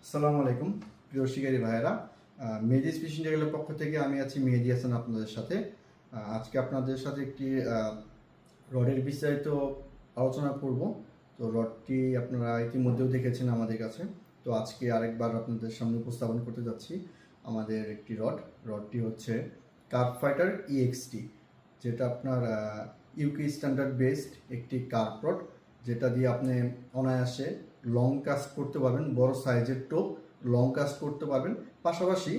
আসসালামু আলাইকুম প্রিয় শিকারী ভাইয়েরা, মেহেদি ফিশিং ট্যাগলের পক্ষ থেকে আমি আছি মেহেদি হাসান আপনাদের সাথে। আজকে আপনাদের সাথে একটি রডের বিস্তারিত আলোচনা করব। তো রডটি আপনারা ইতিমধ্যেও দেখেছেন আমাদের কাছে, তো আজকে আরেকবার আপনাদের সামনে উপস্থাপন করতে যাচ্ছি আমাদের একটি রডটি হচ্ছে কার্প ফাইটার EXT, যেটা আপনার ইউকে স্ট্যান্ডার্ড বেসড একটি কার্প রড, যেটা দিয়ে আপনি অনায়াসে লং কাস্ট করতে পারবেন, বড় সাইজের টোপ লং কাস্ট করতে পারবেন। পাশাপাশি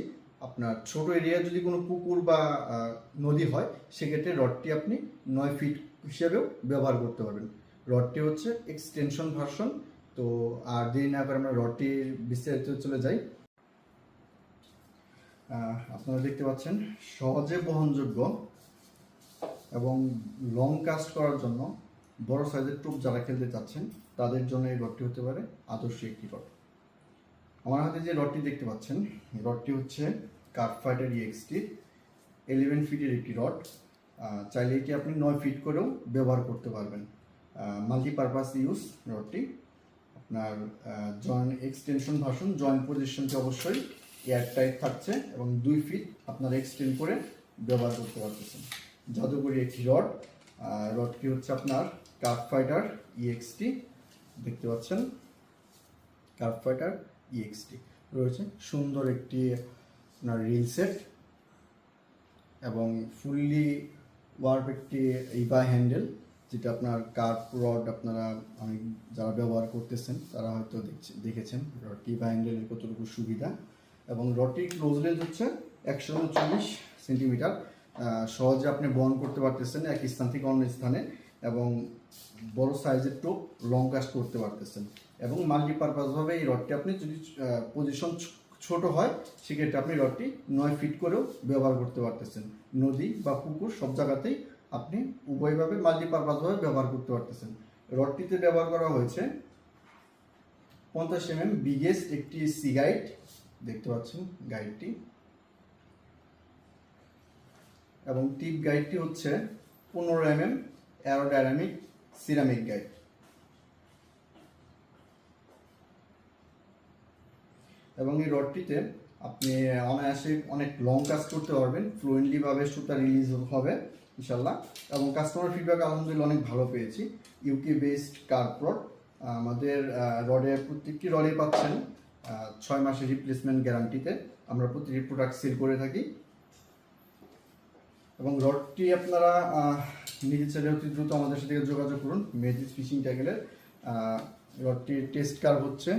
আপনার ছোট এরিয়া যদি কোনো পুকুর বা নদী হয়, সেক্ষেত্রে রডটি আপনি 9 ফিট হিসেবেও ব্যবহার করতে পারবেন। রডটি হচ্ছে এক্সটেনশন ভার্সন। তো আর দেরি না করে আমরা রডটির বিস্তারিত চলে যাই। আপনারা দেখতে পাচ্ছেন সহজে বহনযোগ্য এবং লং কাস্ট করার জন্য বড় সাইজের টোপ যারা খেলতে চাচ্ছেন তাদের জন্য এই রডটি হতে পারে আদর্শ একটি রড। আমার হাতে যে রডটি দেখতে পাচ্ছেন, রডটি হচ্ছে কার্প ফাইটার EXT 11 ফিটের একটি রড। চাইলে এটি আপনি 9 ফিট করেও ব্যবহার করতে পারবেন। মাল্টিপারপাস ইউজ রডটি। আপনার জয়েন্ট এক্সটেনশন ভার্সন, জয়েন্ট পজিশনটি অবশ্যই এয়ারটাইট থাকছে এবং 2 ফিট আপনারা এক্সটেন্ড করে ব্যবহার করতে পারতেছেন। জাদুকরি একটি রডটি হচ্ছে আপনার কার্প ফাইটার EXT, দেখতে পাচ্ছেন কার্প ফাইটার EXT রয়েছে। সুন্দর একটি আপনার রিল সেট এবং ফুললি ওয়ার্প একটি ইবা হ্যান্ডেল, যেটা আপনার কার্প রড আপনারা অনেক যারা ব্যবহার করতেছেন তারা হয়তো দেখেছেন রডটি ইবা হ্যান্ডেলের কতটুকু সুবিধা। এবং রডটির ক্লোজ রেঞ্জ হচ্ছে 139 সেন্টিমিটার। সহজে আপনি বহন করতে পারতেছেন এক স্থান থেকে অন্য স্থানে, এবং বড় সাইজের টোপ লং কাস্ট করতে পারতেছেন। এবং মাল্টিপারপাসভাবে এই রডটি আপনি যদি পজিশন ছোট হয়, সেক্ষেত্রে আপনি রডটি 9 ফিট করেও ব্যবহার করতে পারতেছেন। নদী বা পুকুর সব জায়গাতেই আপনি উভয়ভাবে মাল্টিপারপাসভাবে ব্যবহার করতে পারতেছেন। রডটিতে ব্যবহার করা হয়েছে 50 mm বিগেস্ট একটি সি গাইড, দেখতে পাচ্ছেন গাইডটি, এবং টিপ গাইডটি হচ্ছে 15 mm অ্যারোডাইনামিক সিরামিক গাইড। এবং এই রডটিতে আপনি অনায়াসে অনেক লং কাজ করতে পারবেন, ফ্লুয়েন্টলি ভাবে সুতা রিলিজ হবে ইনশাল্লাহ। এবং কাস্টমার ফিডব্যাক আলহামদুলিল্লাহ অনেক ভালো পেয়েছি। UK based carp rod. আমাদের প্রত্যেকটি রডে পাচ্ছেন 6 মাসের রিপ্লেসমেন্ট গ্যারান্টিতে আমরা প্রতিটি প্রোডাক্ট সেল করে থাকি। এবং রডটি আপনারা নিজের চাইলে অতি দ্রুত আমাদের সাথে যোগাযোগ করুন। মেহেদি ফিশিং ট্যাগলের রডটির টেস্ট কার্ভ হচ্ছে